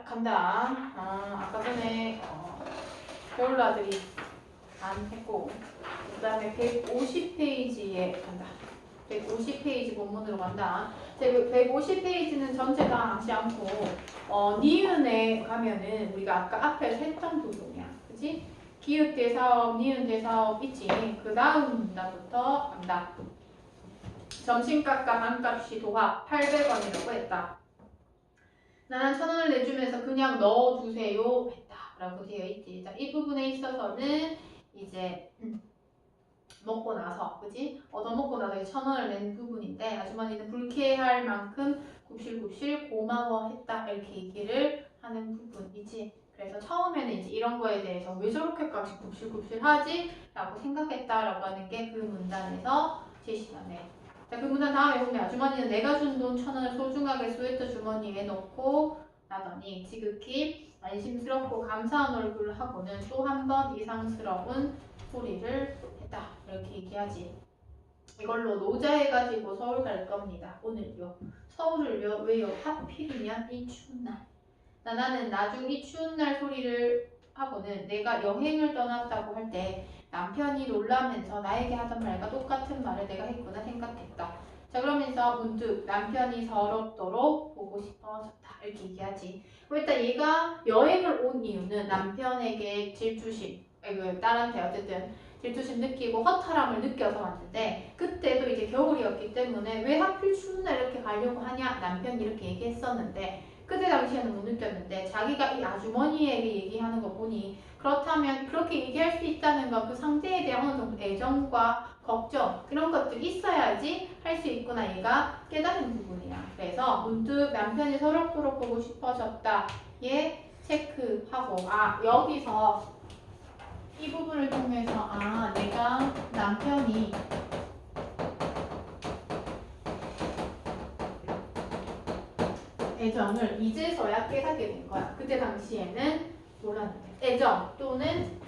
간다. 아까 전에 배울라들이 안 했고, 그 다음에 150페이지에 간다. 150페이지 본문으로 간다. 150페이지는 전체 다 하지 않고 니은에 가면은 우리가 아까 앞에서 했던 부분이야. 그치? 기읍 대사업, 니은 대사업 있지? 그 다음 문단부터 간다. 점심값과 반값이 도합 800원이라고 했다. 나는 1,000원을 내주면서 그냥 넣어주세요 했다 라고 되어 있지. 자, 이 부분에 있어서는 이제 먹고 나서, 그지? 얻어먹고 나서 1,000원을 낸 부분인데 아주머니는 불쾌할 만큼 굽실굽실 고마워했다 이렇게 얘기를 하는 부분이지. 그래서 처음에는 이제 이런 거에 대해서 왜 저렇게까지 굽실굽실하지? 라고 생각했다라고 하는 게 그 문단에서 제시가 돼. 자, 그 문단 다음에 보면 아주머니는 내가 준 돈 1,000원을 소중하게 스웨터 주머니에 넣고 나더니 지극히 안심스럽고 감사한 얼굴을 하고는 또 한 번 이상스러운 소리를 했다. 이렇게 얘기하지. 이걸로 노자해가지고 서울 갈 겁니다. 오늘요. 서울을요. 왜요? 하필이면 이 추운 날. 나는 나중 이 추운 날 소리를 하고는 내가 여행을 떠났다고 할 때 남편이 놀라면서 나에게 하던 말과 똑같은 말을 내가 했구나 생각했다. 자, 그러면서 문득 남편이 서럽도록 보고 싶어졌다. 이렇게 얘기하지. 일단 얘가 여행을 온 이유는 남편에게 질투심, 그 딸한테 어쨌든 질투심 느끼고 허탈함을 느껴서 왔는데, 그때도 이제 겨울이었기 때문에 왜 하필 추운 날 이렇게 가려고 하냐 남편이 이렇게 얘기했었는데, 그때 당시에는 못 느꼈는데 자기가 이 아주머니에게 얘기하는 거 보니 그렇다면 그렇게 얘기할 수 있다는 건 그 상대에 대한 어느 정도 애정과 걱정 그런 것들이 있어야지 할 수 있구나 얘가 깨달은 부분이야. 그래서 문득 남편이 서럽도록 보고 싶어졌다 얘 체크하고, 여기서 이 부분을 통해서 내가 남편이 애정을 이제서야 깨닫게 된 거야. 그때 당시에는 몰랐는데 애정 또는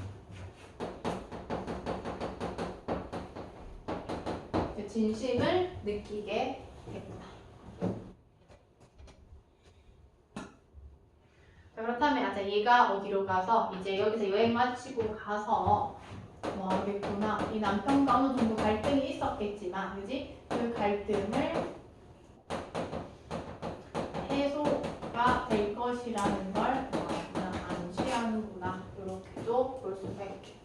진심을 느끼게 됐구나. 자, 그렇다면 얘가 어디로 가서 이제 여기서 여행 마치고 가서 뭐 하겠구나. 이 남편과 어느 정도 갈등이 있었겠지만, 그지? 그 갈등을 해소가 될 것이라는 걸 안시하는구나. 이렇게도 볼 수가 있겠다.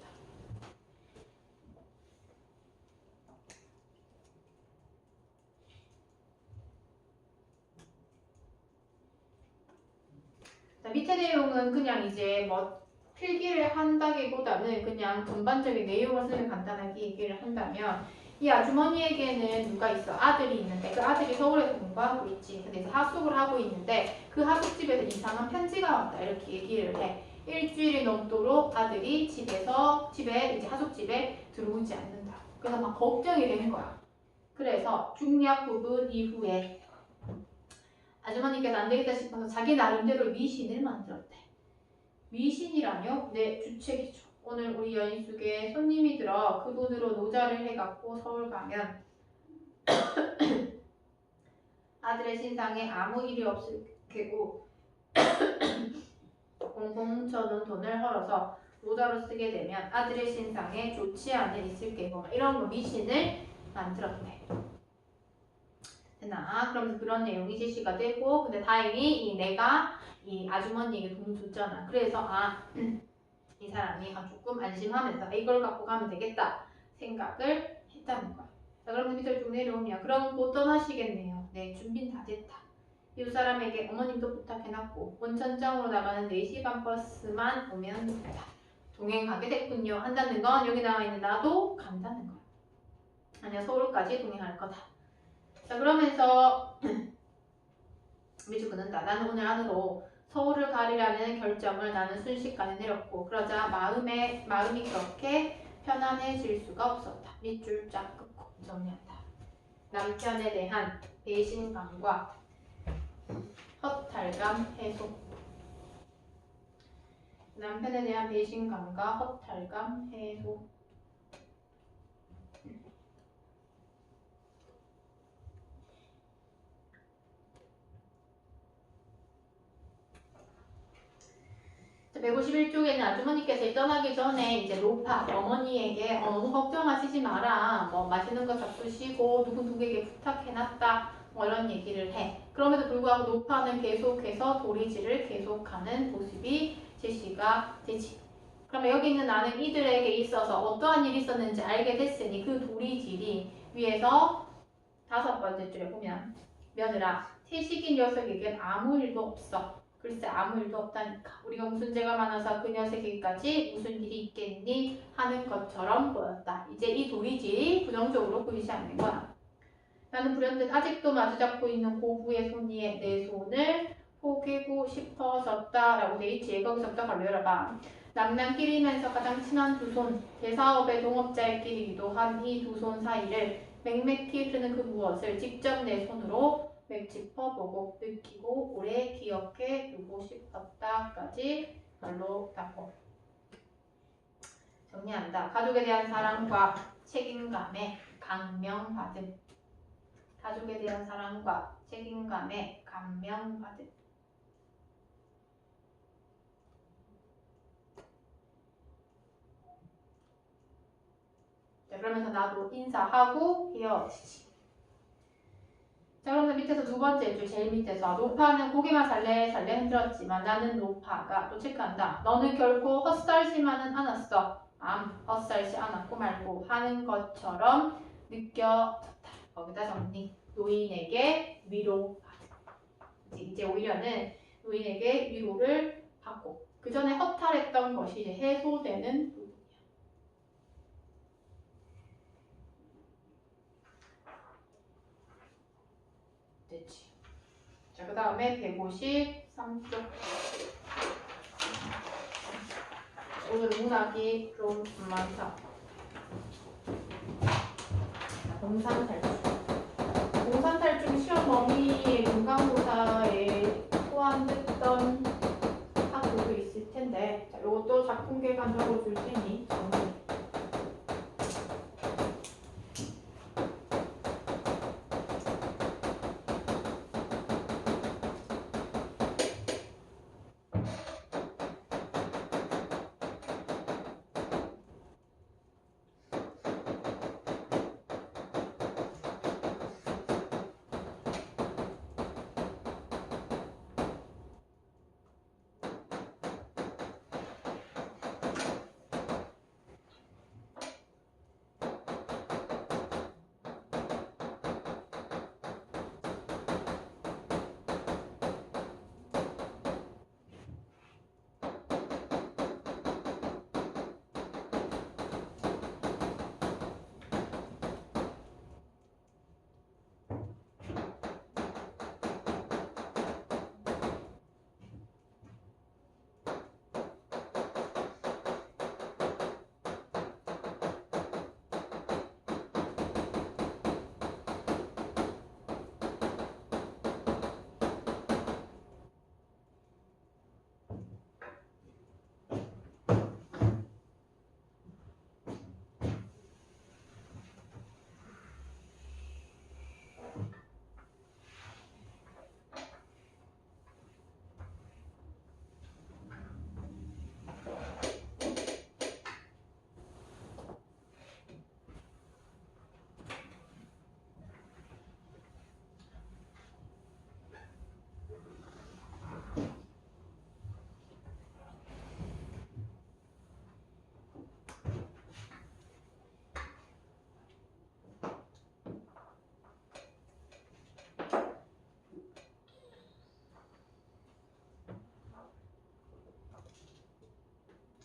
자, 밑에 내용은 그냥 이제 뭐 필기를 한다기보다는 그냥 전반적인 내용을 쓰면 간단하게 얘기를 한다면, 이 아주머니에게는 누가 있어? 아들이 있는데 그 아들이 서울에서 공부하고 있지. 근데 이제 하숙을 하고 있는데 그 하숙집에서 이상한 편지가 왔다. 이렇게 얘기를 해. 일주일이 넘도록 아들이 집에 이제 하숙집에 들어오지 않는다. 그래서 막 걱정이 되는 거야. 그래서 중략 부분 이후에 아주머니께서 안 되겠다 싶어서 자기 나름대로 미신을 만들었대. 미신이라뇨? 네, 주책이죠. 오늘 우리 연숙에 손님이 들어 그 돈으로 노자를 해갖고 서울 가면 아들의 신상에 아무 일이 없을 테고 공공 뭉쳐둔 돈을 헐어서 노자로 쓰게 되면 아들의 신상에 좋지 않은 있을 게고 이런 거 미신을 만들었대. 됐나? 그러면서 그런 내용이 제시가 되고, 근데 다행히 내가 이 아주머니에게 돈을 줬잖아. 그래서 이 사람이 조금 안심하면서 이걸 갖고 가면 되겠다 생각을 했다는 거야. 자, 그럼 밑으로 쭉 내려오면 그럼 곧 떠나시겠네요. 네, 준비는 다 됐다. 이웃 사람에게 어머님도 부탁해놨고 온천장으로 나가는 4시 반 버스만 오면 된다. 동행하게 됐군요. 한다는 건 여기 나와 있는 나도 간다는 거야. 아니야, 서울까지 동행할 거다. 자, 그러면서 밑줄 긋는다. 나는 오늘 안으로 서울을 가리라는 결정을 나는 순식간에 내렸고, 그러자 마음이 그렇게 편안해질 수가 없었다. 밑줄 쫙 긋고 정리한다. 남편에 대한 배신감과 허탈감 해소. 남편에 대한 배신감과 허탈감 해소. 151쪽에는 아주머니께서 떠나기 전에 이제 로파 어머니에게 너무 걱정하시지 마라. 뭐 맛있는 거 잡수시고 누구누구에게 부탁해놨다. 뭐 이런 얘기를 해. 그럼에도 불구하고 로파는 계속해서 도리질을 계속하는 모습이 제시가 되지. 그러면 여기 있는 나는 이들에게 있어서 어떠한 일이 있었는지 알게 됐으니 그 도리질이 위에서 5번째 줄에 보면 며느라 태식인 녀석에겐 아무 일도 없어. 글쎄 아무 일도 없다니까. 우리가 무슨 죄가 많아서 그 녀석에게까지 무슨 일이 있겠니 하는 것처럼 보였다. 이제 이 도리질이 부정적으로 보이지 않는 거야. 나는 불현듯 아직도 마주잡고 있는 고부의 손 위에 내 손을 포개고 싶어졌다 라고 돼있지. 거기서부터 바로 열어봐. 남남끼리면서 가장 친한 두 손, 대사업의 동업자일끼리기도 한 이 두 손 사이를 맹맥히 흐르는 그 무엇을 직접 내 손으로 짚어보고 느끼고 오래 기억해 두고 싶었다까지 말로 닫고 정리한다. 가족에 대한 사랑과 책임감에 감명받음. 가족에 대한 사랑과 책임감에 감명받음. 자, 그러면서 나도 인사하고 헤어지지. 자, 그러면서 밑에서 2번째 줄 제일 밑에서 노파는 고개만 살래살래 흔들었지만 나는 노파가 또 체크한다. 너는 결코 헛살지만은 않았어. 헛살지 않았고 말고 하는 것처럼 느껴졌다. 거기다 정리. 노인에게 위로받음. 이제 오히려는 노인에게 위로를 받고 그 전에 허탈했던 것이 이제 해소되는 부분이야. 됐지. 자, 그 다음에 153쪽. 오늘 문학이 좀 많다. 공산탈출. 공산탈출 시험 범위의 문강고사에 포함됐던 학교도 있을 텐데, 자, 이것도 작품계관 적어줄 테니 정리.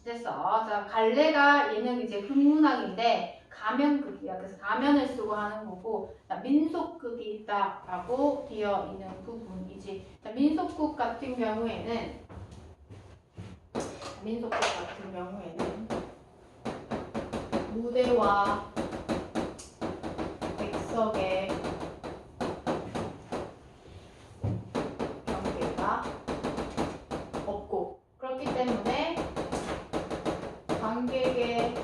됐어. 자, 갈래가 얘는 이제 극문학인데 가면극이야. 그래서 가면을 쓰고 하는 거고, 자, 민속극이 있다라고 되어 있는 부분이지. 자, 민속극 같은 경우에는 무대와 백석의 관계가 없고, 그렇기 때문에 관객의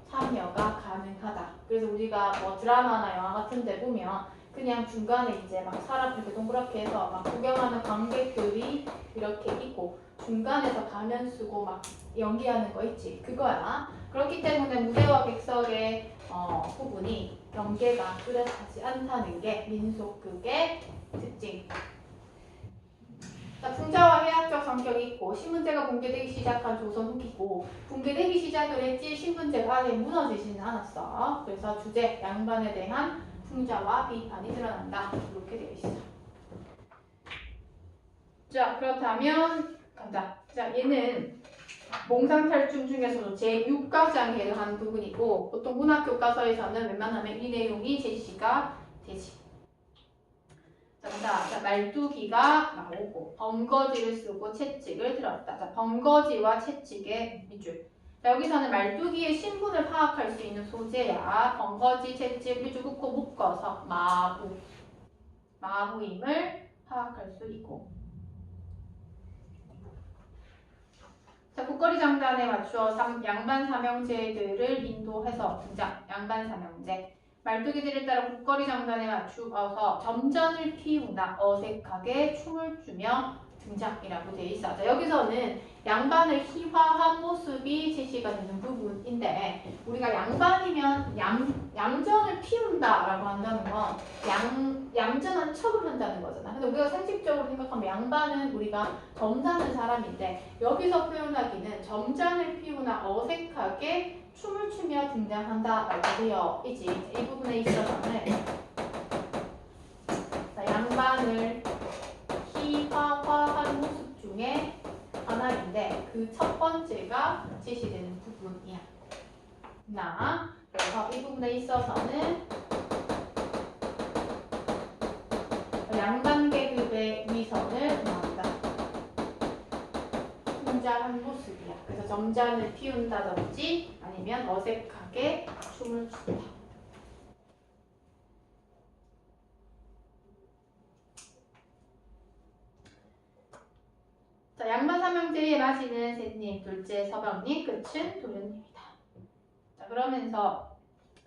참여가 가능하다. 그래서 우리가 뭐 드라마나 영화 같은 데 보면 그냥 중간에 이제 막 사람 이렇게 동그랗게 해서 막 구경하는 관객들이 이렇게 있고, 중간에서 가면 쓰고 막 연기하는 거 있지. 그거야. 그렇기 때문에 무대와 객석의 부분이 연계가 뚜렷하지 않다는 게 민속극의 특징. 풍자와 해학적 성격이 있고 신문제가 붕괴되기 시작한 조선 후기고 붕괴되기 시작을 했지 신문제가 아예 무너지지는 않았어. 그래서 주제 양반에 대한 풍자와 비판이 드러난다. 이렇게 되어 있어. 자, 그렇다면 간다. 자, 얘는 몽상탈중 중에서도 제6가장에 해당하는 부분이고 보통 문학교과서에서는 웬만하면 이 내용이 제시가 되지. 자, 간다. 자, 말두기가 나오고 번거지를 쓰고 채찍을 들었다. 자, 번거지와 채찍의 밑줄. 자, 여기서는 말두기의 신분을 파악할 수 있는 소재야. 번거지, 채찍, 밑줄 긋고 묶어서 마부임을 파악할 수 있고. 자, 국거리 장단에 맞추어 양반 삼형제들을 인도해서 등장. 양반 삼형제. 말뚝이들에 따라 국거리 장단에 맞추어서 점전을 피우나 어색하게 춤을 추며 등장이라고 되어 있어. 자, 여기서는 양반을 희화한 모습이 제시가 되는 부분인데 우리가 양반이면 얌전을 피운다라고 한다는 건 얌전한 척을 한다는 거잖아. 근데 우리가 상식적으로 생각하면 양반은 우리가 점잖은 사람인데 여기서 표현하기는 점잔을 피우나 어색하게 춤을 추며 등장한다라고 되어 있지. 이 부분에 있어서는 양반을 희화화한 모습 중에 하나인데 그 첫 번째가 제시되는 부분이야. 그래서 이 부분에 있어서는 양반 계급의 위선을 말한다. 풍자한 모습이야. 그래서 점잔을 피운다든지 아니면 어색하게 춤을 춘다. 자, 양반 삼형제의 맞이는 셋님, 둘째 서방님, 끝은 도련님이다. 자, 그러면서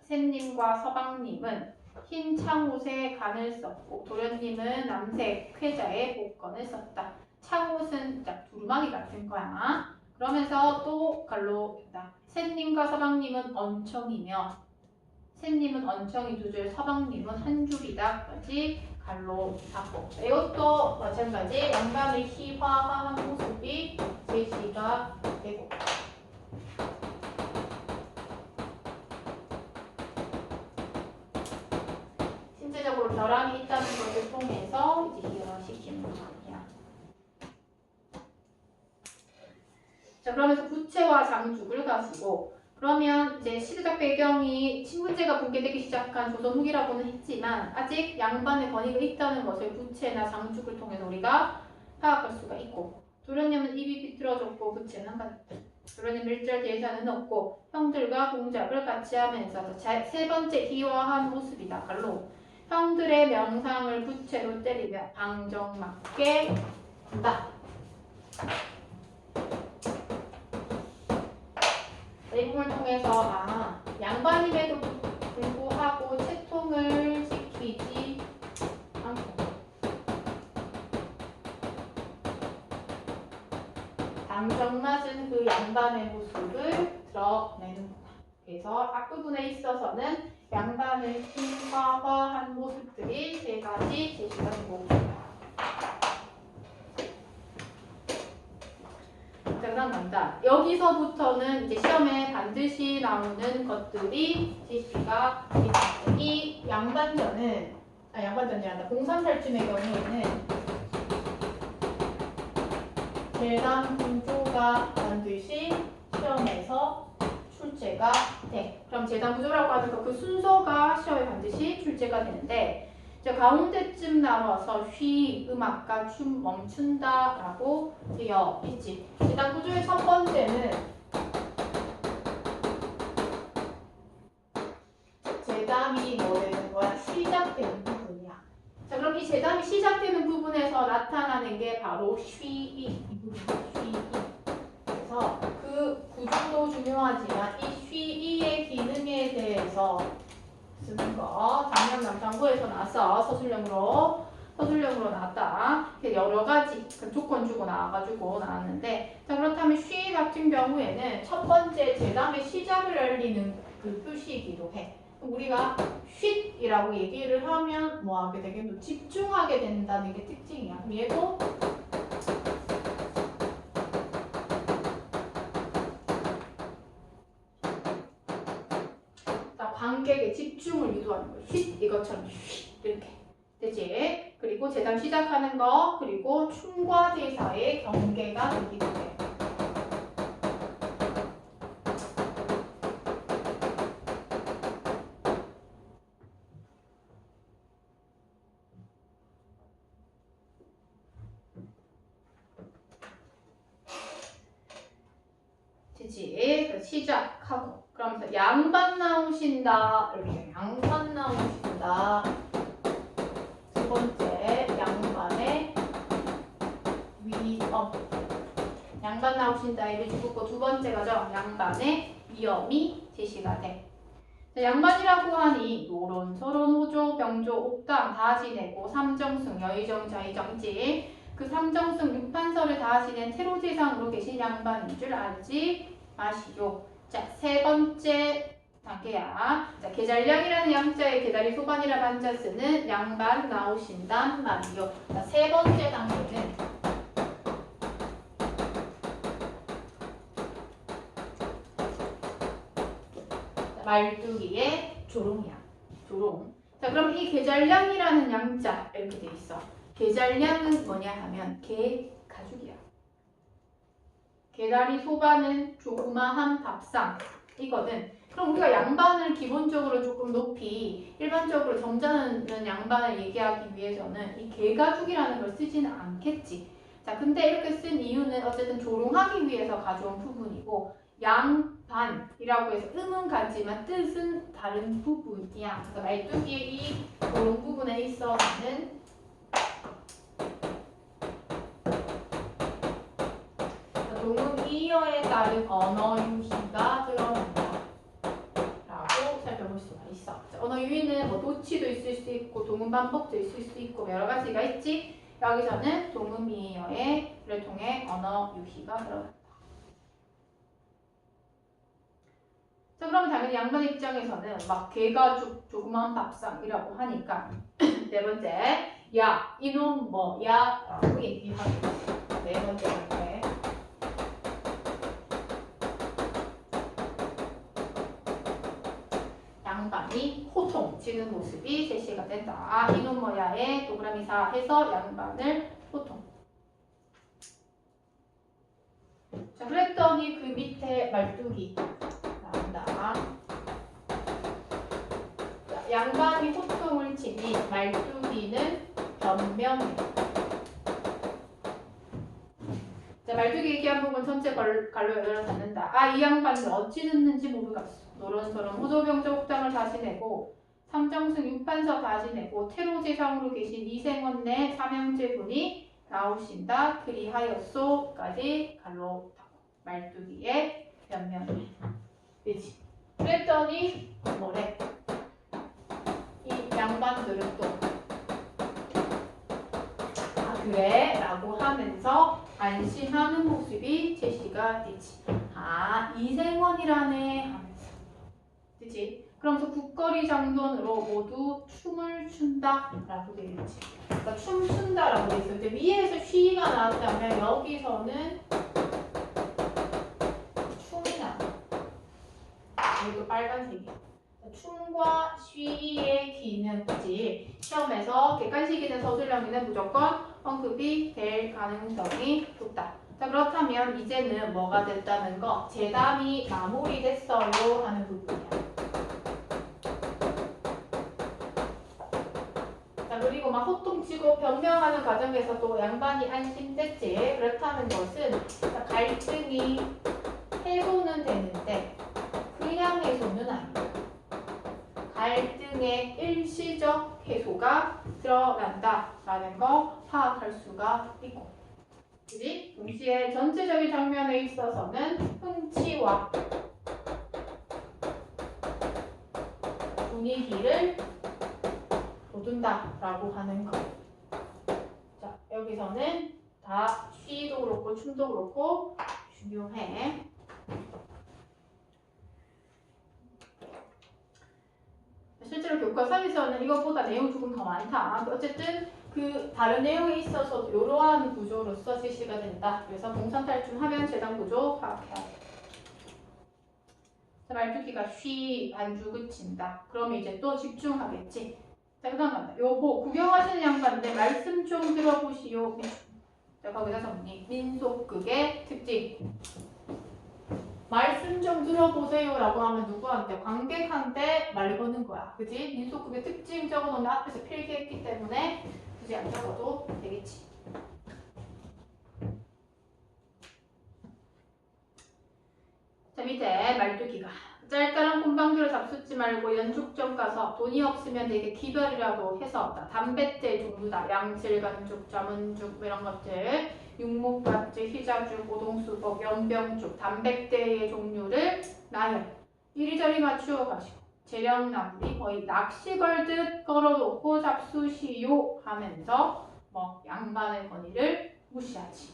셋님과 서방님은 흰 창옷에 간을 썼고 도련님은 남색 쾌자에 복건을 썼다. 창옷은 두루마기 같은 거야. 그러면서 또 갈로 셋님과 서방님은 언청이며 셋님은 언청이 두 줄, 서방님은 한 줄이다까지 갈로 잡고 이것도 마찬가지 양반의 희화한 모습이 제시가 되고 신체적으로 결함이 있다는 것을 통해서 이제 희화시키는 거야. 자, 그러면서 부채와 장죽을 가지고 그러면 이제 시대적 배경이 신분제가 붕괴되기 시작한 조선 후기라고는 했지만 아직 양반의 권위가 있다는 것을 부채나 장죽을 통해서 우리가 파악할 수가 있고 도련님은 입이 비틀어졌고 부채는 한가득. 도련님 일절 대사는 없고 형들과 동작을 같이 하면서 세 번째 희화한 모습이다. 갈로 형들의 명상을 부채로 때리며 방정맞게 한다. 이 부분을 통해서 양반임에도 불구하고 채통을 지키지 않고 방정맞은 그 양반의 모습을 드러내는구나. 그래서 앞부분에 있어서는 양반의 희화화한 모습들이 세 가지 제시가 되고 간다. 여기서부터는 이제 시험에 반드시 나오는 것들이 제시가 됩니다. 이 양반전은 양반전이 아니라 공산탈춤의 경우에는 재단 구조가 반드시 시험에서 출제가 돼. 그럼 재단 구조라고 하는 그 순서가 시험에 반드시 출제가 되는데 이제 가운데쯤 나와서 휘, 음악과 춤 멈춘다라고 되어 있지. 일단 구조의 첫 번째는 재담이 뭐 되는 거야? 시작되는 부분이야. 자, 그럼 이 재담이 시작되는 부분에서 나타나는 게 바로 휘이 이 부분이야. 그래서 그 구조도 중요하지만 이 휘이의 기능에 대해서 쓰는 거 작년 남상고에서 나왔어. 서술형으로. 서술형으로 나왔다. 여러 가지 조건 주고 나와가지고 나왔는데, 자 그렇다면 she 같은 경우에는 첫 번째 제담의 시작을 알리는 그 표시이기도 해. 우리가 쉿이라고 얘기를 하면 뭐 하게 되겠노? 집중하게 된다는 게 특징이야. 그럼 얘도 관객의 집중을 유도하는 거야. 쉿 이것처럼 쉿 이렇게 되지. 그리고 제담 시작하는 거, 그리고 춤과 대사의 경계가 되기도 해. 되지. 시작하고 그러면서 양반 나오신다. 이렇게 양반 나오신다. 두 번째 양반의 위험. 양반 나오신다 이를 주고 두 번째가죠. 양반의 위험이 제시가 돼. 자, 양반이라고 하니 노론, 서론, 호조, 병조, 옥당 다 지내고 삼정승, 여의정, 자의정지 그 삼정승 육판서를 다 지낸 태로제상으로 계신 양반인 줄 알지 마시오. 자, 세 번째 단계야. 자, 계잘량이라는 양자에 계달이 소반이라 반자 쓰는 양반 나오신단 말이요. 자, 세 번째 단계는 말뚝이의 조롱이야. 조롱. 자, 그럼 이 계잘량이라는 양자 이렇게 돼 있어. 계잘량은 뭐냐 하면 개 가죽이야. 계다리 소반은 조그마한 밥상 이거든. 그럼 우리가 양반을 기본적으로 조금 높이 일반적으로 점잖은 양반을 얘기하기 위해서는 이 개가죽이라는 걸 쓰지는 않겠지. 자, 근데 이렇게 쓴 이유는 어쨌든 조롱하기 위해서 가져온 부분이고 양반이라고 해서 음은 같지만 뜻은 다른 부분이야. 그래서 말뚝이의 이 조롱 부분에 있어서는 동음 이어에 따른 언어 유희가 드러난다 라고 살펴볼 수가 있어. 자, 언어 유희는 뭐 도치도 있을 수 있고 동음 반복도 있을 수 있고 여러 가지가 있지. 여기서는 동음 이어를 통해 언어 유희가 드러난다. 자, 그러면 당연히 양반 입장에서는 막 개가죽 조그만 밥상이라고 하니까 네 번째 야 이놈 뭐야 라고 얘기하고 있어. 네 번째 단계 양반이 호통치는 모습이 제시가 된다. 이놈 뭐야에 동그라미사 해서 양반을 호통. 자, 그랬더니 그 밑에 말뚝이 나온다. 자, 양반이 호통을 치니 말뚝이는 변명해. 자, 말뚝이 얘기한 부분 전체 갈로 열어닫는다. 이 양반은 어찌 듣는지 모르겠어. 노론서론 호조병조 옥당을 다시 내고 삼정승 육판서 다시 내고 태로제상으로 계신 이생원 내 삼형제분이 나오신다. 그리하였소까지 갈로 닫고 말뚝이의 변명이 되지. 그랬더니 뭐래? 이 양반들은 또 그래? 라고 하면서 안심하는 모습이 제시가 되지. 이생원이라네 하면서. 그치? 그러면서 국거리 장돈으로 모두 춤을 춘다 라고 되어 있지. 그러니까 춤춘다 라고 되어 있어. 근데 위에서 쉬가 나왔다면 여기서는 춤이 나와. 여기도 빨간색이야. 춤과 쉬의 기능이지. 시험에서 객관식 기능 서술형에는 무조건 언급이 될 가능성이 높다. 자, 그렇다면 이제는 뭐가 됐다는 거? 제담이 마무리됐어요 하는 부분이야. 자, 그리고 막 호통치고 변명하는 과정에서 또 양반이 안심됐지. 그렇다는 것은 갈등이 해소는 되는데 그냥 해소는 아니야. 갈등의 일시적 해소가 드러난다라는 거 파악할 수가 있고, 그지? 동시에 전체적인 장면에 있어서는 흥치와 분위기를 돋운다라고 하는 거. 여기서는 다 쉬도 그렇고 춤도 그렇고 중요해. 실제로 교과 3에서는 이것보다 내용 조금 더 많다. 어쨌든 그 다른 내용에 있어서도 이러한 구조로서 제시가 된다. 그래서 동산탈춤하면 재단 구조 파악해야 돼. 자, 말투기가 쉬, 반주 그친다. 그러면 이제 또 집중하겠지. 자, 그 다음 간다. 요거 구경하시는 양반인데 말씀 좀 들어보시오. 자, 거기다 정리. 민속극의 특징. 말씀 좀 들어보세요 라고 하면 누구한테? 관객한테 말 거는 거야. 그지? 민속극의 특징 적어놓으면 앞에서 필기했기 때문에 굳이 안 적어도 되겠지. 자, 밑에 말투기가 짤짤한 곰방귀로 잡숫지 말고 연죽점 가서 돈이 없으면 되게 기별이라도 해서 담뱃대 종류다. 양질, 간죽, 자문죽 이런 것들 육목밥집, 희자죽, 오동수복, 연병죽, 담백대의 종류를 나열 이리저리 맞추어 가시고 재령나물이 거의 낚시 걸듯 걸어놓고 잡수시오 하면서 뭐 양반의 권위를 무시하지.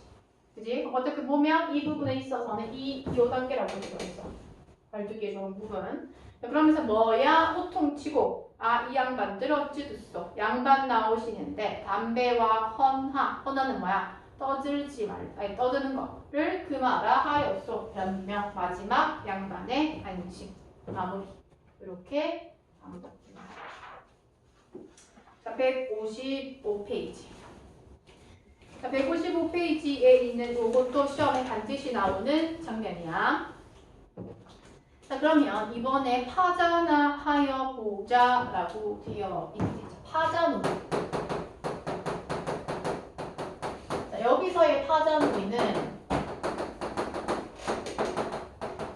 그지? 어떻게 보면 이 부분에 있어서는 이 2단계라고 되어 있어. 말두기의 좋은 부분. 그러면서 뭐야? 호통치고 이 양반들 어찌 듣소? 양반 나오시는데 담배와 헌화는 뭐야? 떠들지 아니 떠드는 거를 금하라 하였소. 변명 마지막 양반의 안심 마무리. 이렇게 마무리됩니다. 자, 155페이지. 자, 155페이지에 있는 이것도 시험에 반드시 나오는 장면이야. 자, 그러면 이번에 파자나 하여 보자라고 되어 있지. 파자놀이. 자, 여기서의 파자놀이는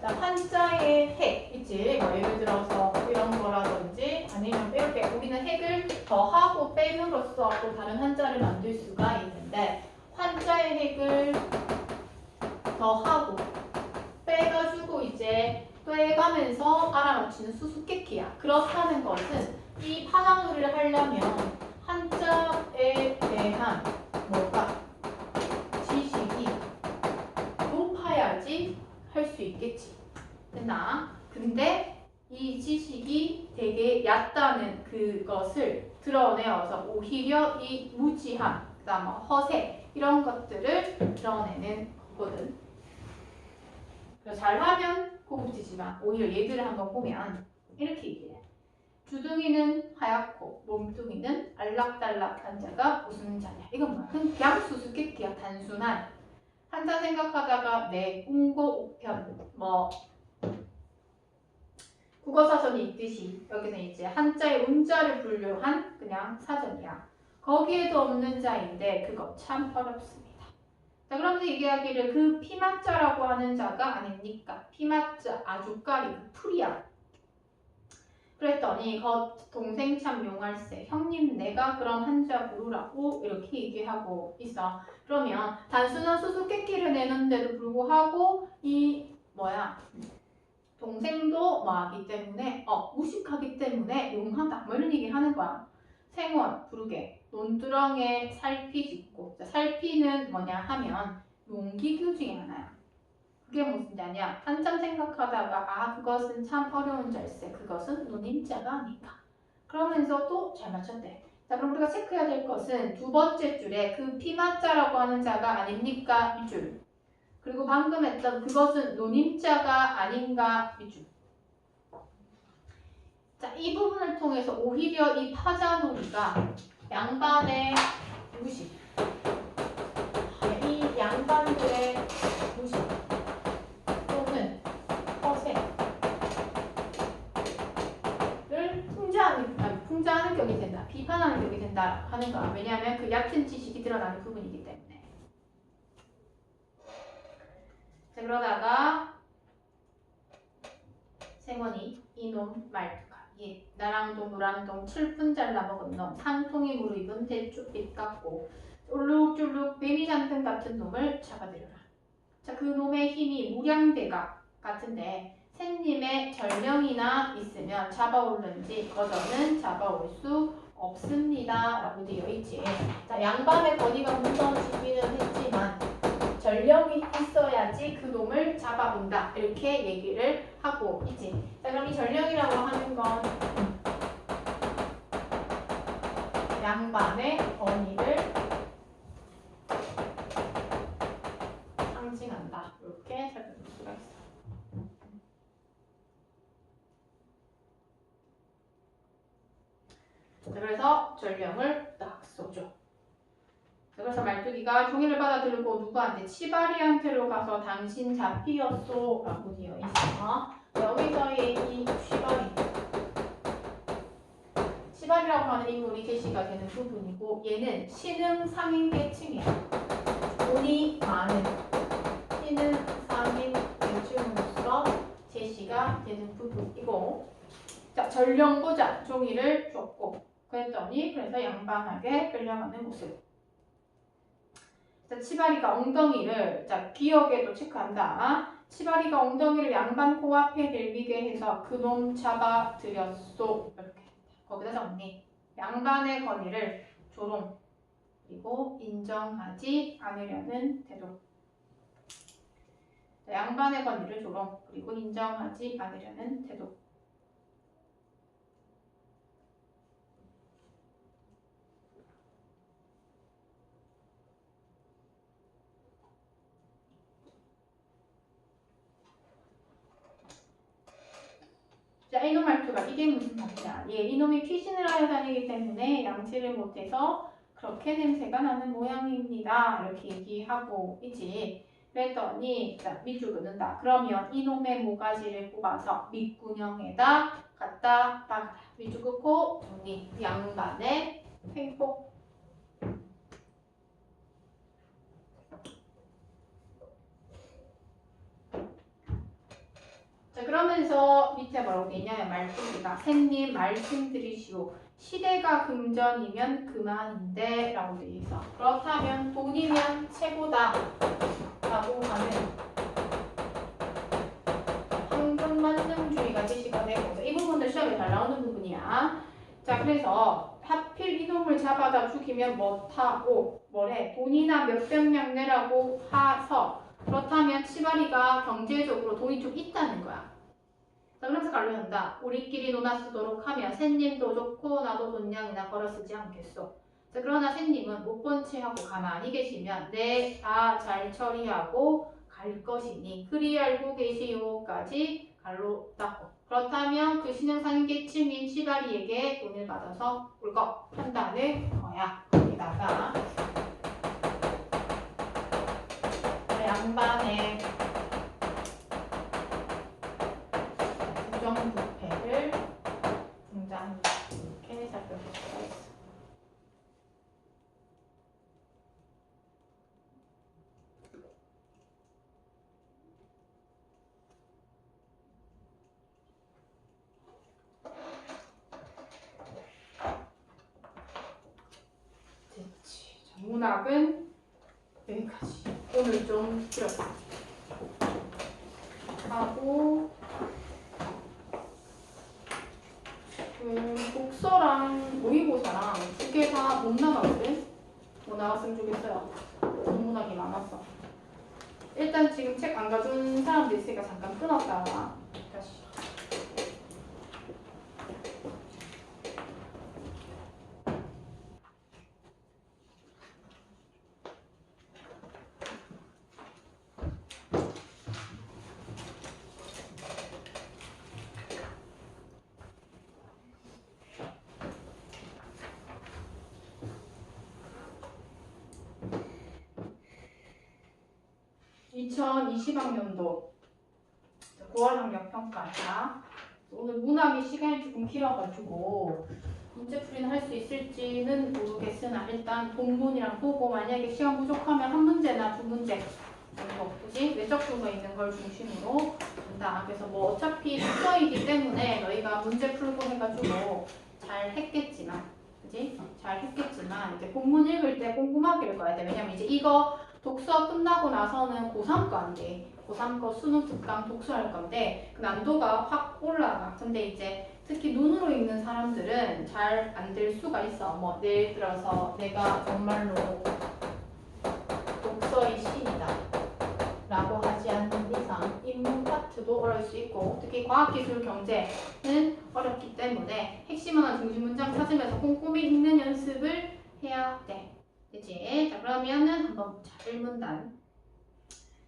자, 한자의 핵 있지. 뭐 예를 들어서 이런 거라든지 아니면 이렇게 우리는 핵을 더하고 빼므로써 또 다른 한자를 만들 수가 있는데 한자의 핵을 더하고 빼가지고 이제 빼가면서 알아맞히는 수수께끼야. 그렇다는 것은 이 파자놀이를 하려면 한자에 대한 뭐가 지식이 높아야지 할 수 있겠지. 됐나? 근데 이 지식이 되게 얕다는 그것을 드러내어서 오히려 이 무지함, 그다음 허세 이런 것들을 드러내는 거거든. 잘하면 고급지지만 오히려 얘들을 한번 보면 이렇게 얘기해. 주둥이는 하얗고 몸뚱이는 알락달락한 자가 무슨 자냐. 이건 뭐야? 그냥 수수께끼야. 단순한 한자 생각하다가 내 운고 우편 뭐 국어사전이 있듯이 여기는 이제 한자의 운자를 분류한 그냥 사전이야. 거기에도 없는 자인데 그거 참 어렵습니다. 자, 그런데 얘기하기를 그 피마자라고 하는 자가 아닙니까? 피마자 아주까리 그 풀이야. 그랬더니 동생 참 용할세. 형님 내가 그런 한자 부르라고 이렇게 얘기하고 있어. 그러면 단순한 수수께끼를 내는데도 불구하고 이 동생도 뭐하기 때문에 무식하기 때문에 용하다 뭐 이런 얘기를 하는 거야. 생원 부르게 논두렁에 살피 짓고 살피는 뭐냐 하면 용기교 중에 하나야. 그게 무슨 자냐? 한참 생각하다가 그것은 참 어려운 절세. 그것은 논임자가 아닌가. 그러면서 또 잘 맞췄대. 자, 그럼 우리가 체크해야 될 것은 두 번째 줄에 그 피마자라고 하는 자가 아닙니까? 이 줄. 그리고 방금 했던 그것은 논임자가 아닌가? 이 줄. 자, 이 부분을 통해서 오히려 이 파자놀이가 양반의 무식, 이 양반들의 무식 또는 허세를 풍자하는 격이 된다, 비판하는 격이 된다 하는 거야. 왜냐하면 그 얕은 지식이 드러나는 부분이기 때문에. 자, 그러다가 생원이 이놈 말투가 나랑동 노랑동 칠분 잘라먹은 놈 상통이 무르입은 대쭈빛 같고 쫄룩쫄룩 뱀이 잔뜩 같은 놈을 잡아들여라. 자, 그 놈의 힘이 무량대가 같은데 샌님의 절명이나 있으면 잡아올는지 거저는 잡아올 수 없습니다. 라고 되어 있지. 자, 양반의 권위가 무너지기는 했지만 전령이 있어야지 그놈을 잡아본다. 이렇게 얘기를 하고 있지. 자, 그럼 이 전령이라고 하는 건 양반의 권위를 상징한다. 이렇게 살펴볼 수가 있어. 자, 그래서 전령을 딱 써줘. 자, 그래서 말뚝이가 종이를 받아 들고 누구한테? 치바리한테로 가서 당신 잡히었소 라고 되어 있어. 여기서의 이 치바리라고 하는 인물이 제시가 되는 부분이고, 얘는 신흥 상인계층이야. 돈이 많은 신흥 상인계층으로서 제시가 되는 부분이고, 자, 전령 보자. 종이를 줬고 그랬더니 그래서 양반에게 끌려가는 모습. 자, 치바리가 엉덩이를, 자, 기억에도 체크한다. 치바리가 엉덩이를 양반 코앞에 들비게 해서 그놈 잡아들였소. 이렇게 거기다 정리. 양반의 권위를 조롱 그리고 인정하지 않으려는 태도. 자, 양반의 권위를 조롱 그리고 인정하지 않으려는 태도. 자, 이놈 말투가 이게 무슨 말이냐. 예, 이놈이 피신을 하여 다니기 때문에 양치를 못해서 그렇게 냄새가 나는 모양입니다. 이렇게 얘기하고 있지. 그랬더니 자, 밑줄 긋는다. 그러면 이놈의 모가지를 뽑아서 밑구녕에다 갖다 박아라. 밑줄 긋고 정리. 양반의 횡포. 자, 그러면서 밑에 뭐라고 되냐면 말씀입니다. 샌님 말씀드리시오. 시대가 금전이면 그만인데 라고 되어 있어. 그렇다면 돈이면 최고다 라고 하는 황금만능주의가 제시가 되고, 이 부분도 시험에 잘 나오는 부분이야. 자, 그래서 하필 이놈을 잡아다 죽이면 못하고 뭐래? 돈이나 몇백냥 내라고 하서, 그렇다면 치바리가 경제적으로 돈이 좀 있다는 거야. 자, 그래서 관료한다. 우리끼리 논아 쓰도록 하면 샌님도 좋고 나도 돈냥이나 걸어 쓰지 않겠소. 자, 그러나 샌님은 못 본 채 하고 가만히 계시면 네, 다 잘 처리하고 갈 것이니 그리 알고 계시오까지 갈로 닦고, 그렇다면 그 신흥상계층인 치바리에게 돈을 받아서 울컥 한다는 거야. 거기다가 양반의 부정부패를 등장한다. 이렇게 살펴볼 수가 있어. 됐지. 자, 문학은 여기까지. 오늘 좀 길었다. 하고 독서랑 모의고사랑 두 개 다 못 나가거든? 뭐 나갔으면 좋겠어요. 전문학이 많았어. 일단 지금 책 안 가준 사람도 있으니까 잠깐 끊었다가 다시. (2020학년도) 9월 학력평가자. 오늘 문학이 시간이 조금 길어가지고 문제풀이는 할 수 있을지는 모르겠으나 일단 본문이랑 보고 만약에 시간 부족하면 한 문제나 두 문제 정도, 그지? 외적 도서 있는 걸 중심으로 한다. 그래서 뭐 어차피 독서이기 때문에 너희가 문제 풀고 해가지고 잘 했겠지만, 그지? 잘 했겠지만 이제 본문 읽을 때 꼼꼼하게 읽어야 돼. 왜냐면 이제 이거 독서 끝나고 나서는 고3 거 안 돼. 고3 거 수능 특강 독서할 건데 그 난도가 확 올라가. 근데 이제 특히 눈으로 읽는 사람들은 잘 안 될 수가 있어. 뭐 예를 들어서 내가 정말로 독서의 신이다 라고 하지 않는 이상 인문 파트도 어려울 수 있고, 특히 과학기술 경제는 어렵기 때문에 핵심어나 중심 문장 찾으면서 꼼꼼히 읽는 연습을 해야 돼. 그치? 자, 그러면은 한번 자, 1문단.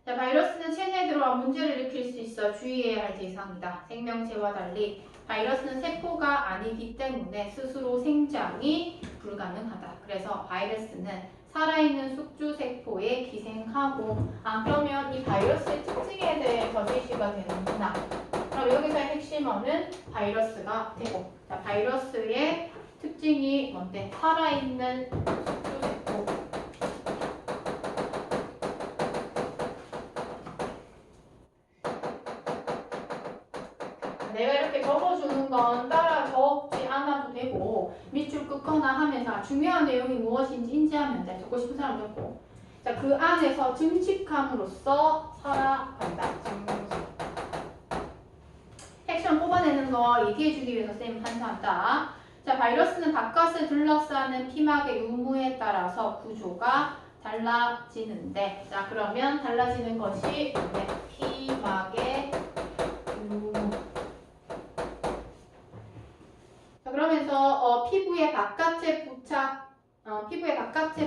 자, 바이러스는 체내에 들어와 문제를 일으킬 수 있어 주의해야 할 대상이다. 생명체와 달리 바이러스는 세포가 아니기 때문에 스스로 생장이 불가능하다. 그래서 바이러스는 살아있는 숙주세포에 기생하고, 그러면 이 바이러스의 특징에 대해서 제시가 되는구나. 그럼 여기서의 핵심어는 바이러스가 되고, 자, 바이러스의 특징이 뭔데? 살아있는 숙주세포. 내가 이렇게 적어주는 건 따라 적지 않아도 되고, 밑줄 긋거나 하면서 중요한 내용이 무엇인지 인지하면 돼. 적고 싶은 사람 적고. 자, 그 안에서 증식함으로써 살아간다. 핵심 뽑아내는 거 얘기해주기 위해서 쌤 판사한다. 자, 바이러스는 바깥을 둘러싸는 피막의 유무에 따라서 구조가 달라지는데, 자, 그러면 달라지는 것이 피막의 유무. 자, 그러면서 피부의 바깥에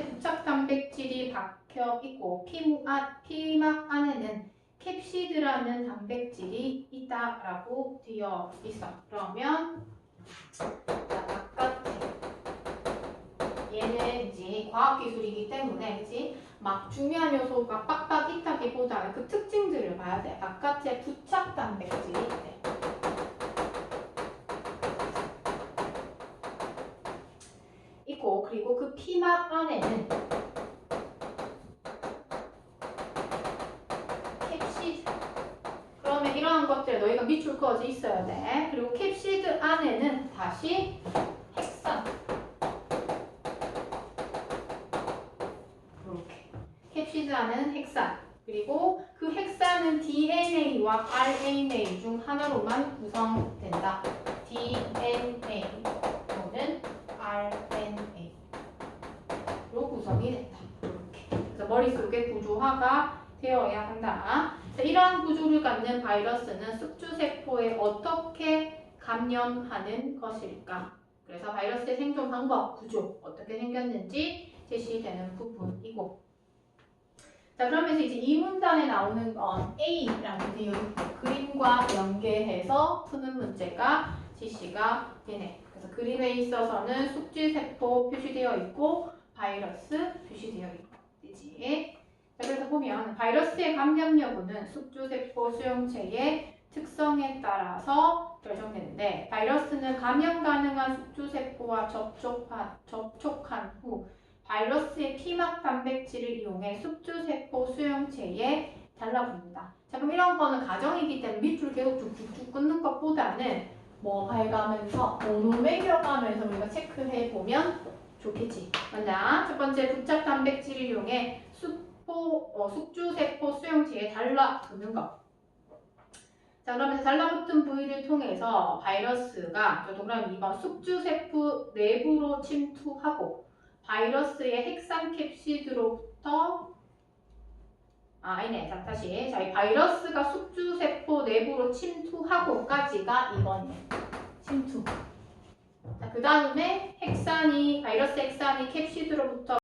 부착 단백질이 박혀 있고, 피막 안에는 캡시드라는 단백질이 있다라고 되어 있어. 그러면 자, 바깥에 얘는 이제 과학기술이기 때문에, 그치? 막 중요한 요소가 빡빡 있다기보다는 그 특징들을 봐야 돼. 바깥에 부착 단백질이 있대. 있고, 그리고 그 피막 안에는 캡시드. 그러면 이러한 것들 너희가 밑줄 그어져 있어야 돼. 그리고 캡시드 안에는 다시 핵산. 이렇게. 캡시드 안에는 핵산. 그리고 그 핵산은 DNA와 RNA 중 하나로만 구성된다. DNA 또는 RNA로 구성이 된다. 이렇게. 그래서 머릿속에 구조화가 되어야 한다. 자, 이러한 구조를 갖는 바이러스는 숙주세포에 어떻게 감염하는 것일까? 그래서 바이러스의 생존 방법, 구조, 어떻게 생겼는지 제시되는 부분이고. 자, 그러면서 이제 이 문단에 나오는 건 A라는 내용, 그림과 연계해서 푸는 문제가 제시가 되네. 그래서 그림에 있어서는 숙주세포 표시되어 있고, 바이러스 표시되어 있고, 그치? 자, 그래서 보면 바이러스의 감염 여부는 숙주세포 수용체의 특성에 따라서 결정되는데, 바이러스는 감염 가능한 숙주세포와 접촉한 후 바이러스의 피막 단백질을 이용해 숙주세포 수용체에 달라붙는다. 자, 그럼 이런 거는 가정이기 때문에 밑줄 계속 쭉쭉쭉 끊는 것보다는 뭐 해가면서 매겨가면서 우리가 체크해 보면 좋겠지. 맞나? 첫 번째, 부착 단백질을 이용해 숙주세포 수용체에 달라붙는 것. 자, 그러면서 달라붙은 부위를 통해서 바이러스가, 동그라미 2번, 숙주세포 내부로 침투하고 바이러스의 핵산 캡시드로부터 아니네. 자, 다시. 자, 이 바이러스가 숙주세포 내부로 침투하고까지가 2번이네. 침투. 자, 그 다음에 바이러스 핵산이 캡시드로부터